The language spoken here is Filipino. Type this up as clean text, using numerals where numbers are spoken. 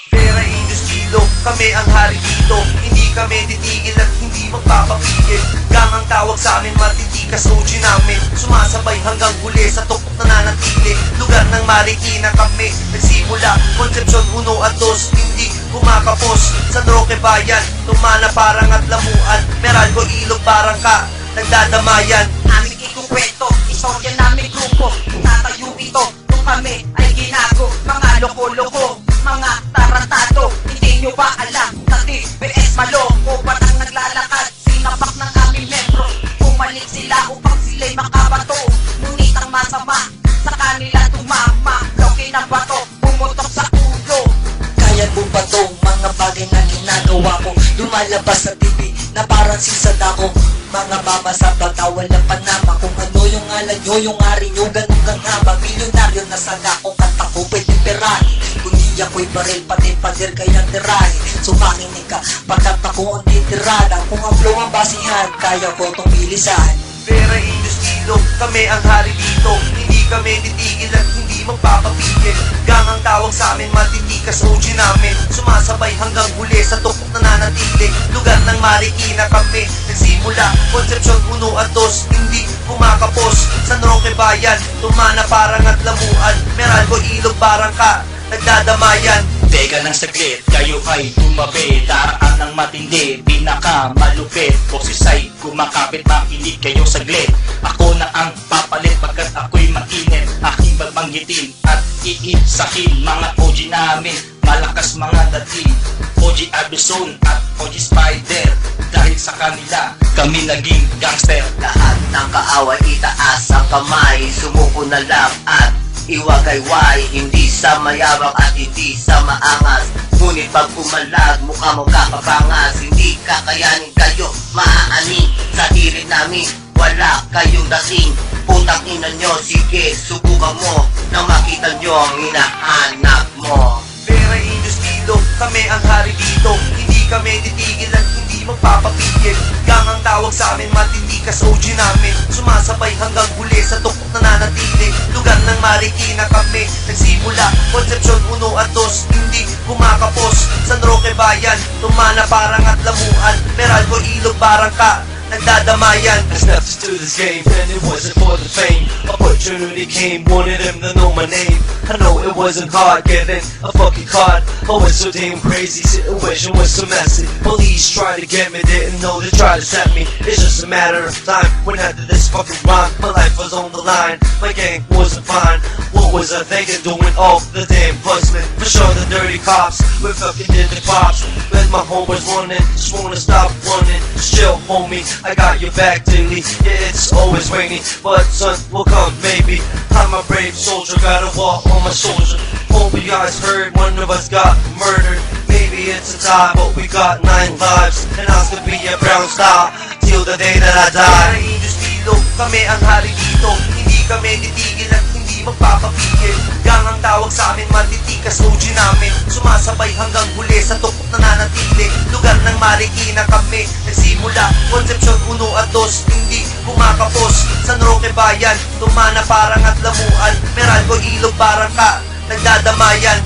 Pera Industilo, kami ang hari dito. Hindi kami titigil at hindi magpapapigil. Gang ang tawag sa amin, matitikas OG namin. Sumasabay hanggang huli sa tuktok na nanatili. Lugar ng Marikina kami nagsimula. Concepcion 1 at 2, hindi kumakapos. San Roque Bayan, tumana parang at lamuan. Meralco Ilog parang ka, nagdadamayan. Aming ikukwento, istorya namin grupo. Tatayo ito, kung kami ay ginago. Mga loko-loko, mga tarantado. Hindi nyo ba alam na TBS maloko? Parang naglalakad, sinapak ng aming membro. Bumalik sila upang sila'y makabato. Ngunit ang masama, sa kanila tumama. Loki ng bato, bumutok sa ulo. Kaya mo ba to, mga bagay na ginagawa ko? Lumalabas sa TV na parang sisad ako. Mga mama sa bata, walang panama. Kung ano yung ngalan nyo, yung ari nyo, ganun ka nga ba? Milyonaryo na sana kung kanta ko, pwede perahin. Kung di ako'y baril, pati pader kayang tirahin. Sumakinig ka, pagkat ako ang titirada. Kung ang flow ang basihan, kaya ko itong bilisan. Pera Industilo, kami ang hari dito. Hindi kami titigil at hindi magpapapigil. Gang ang tawag sa amin, matitikas OG namin. Sumasabay hanggang huli sa tuktok na nanatili. Lugar ng Marikina kami nagsimula. Concepcion 1 at 2, hindi kumakapos. San Roque Bayan, tumana parang at lamuan. Meralco Ilog parang ka, nagdadamayan. Teka ng saglit, kayo ay tumabi. Daraan ng matindi, pinaka malupit. Boses ay kumakapit, makinig kayo saglit. Ako na ang papalit pagkat ako'y mainit. Aking babanggitin at iisahin mga OG namin. Malakas mga dating OG Abison at OG Spider. Dahil sa kanila, kami naging gangster. Lahat ng kaaway itaas ang kamay. Sumuko na lang at iwagayway. Hindi sa mayabang at hindi sa maangas. Ngunit pag pumalag, mukha mo kakapangas. Hindi kakayanin kayo, maaani. Sa hirit namin, wala kayong dating. Putang ina nyo, sige, subukan mo. Nang makita nyo ang hinahanap mo. Pera Industilo, kami ang hari dito. Hindi kami titigil at hindi magpapapigil. Gang ang tawag sa amin, matitikas OG namin. Sumasabay hanggang huli sa tuktok na nanatili. Lugar ng Marikina kami nagsimula. Concepcion 1 at 2, hindi kumakapos. San Roque Bayan, tumana parang at lamuan. Meralco Ilog parang ka, nagdadamayan. I stepped into this game and it wasn't for the fame. Opportunity came, wanted them to know my name. I know it wasn't hard getting a fucking card. Oh, it's so damn crazy, situation was so messy. Police tried to get me, didn't know they tried to set me. It's just a matter of time when I did this fucking rhyme. My life was on the line, my gang wasn't fine. What was I thinking, doing all the damn hustling? For sure the dirty cops, we fucking did the pops. When my home was running, just wanna stop running. Just chill, homie, I got your back daily. Yeah, it's always rainy, but sun will come maybe. I'm a brave soldier, got a wall on my shoulder. Hope you guys heard one of us got murdered. Maybe it's a tie, but we got 9 lives. And I still be a brown star till the day that I die. Pera Industilo, kami ang hari dito. Hindi kami titigil at hindi magpapapigil. Gang ang tawag sa amin, matitikas OG namin. Sumasabay hanggang huli sa tuktok na nanatili. Lugar ng Marikina kami nagsimula. Concepcion 1 at 2, hindi kumakapos. San Roque Bayan, tumana parang at lamuan. Meralco Ilog parang ka, nagdadamayan.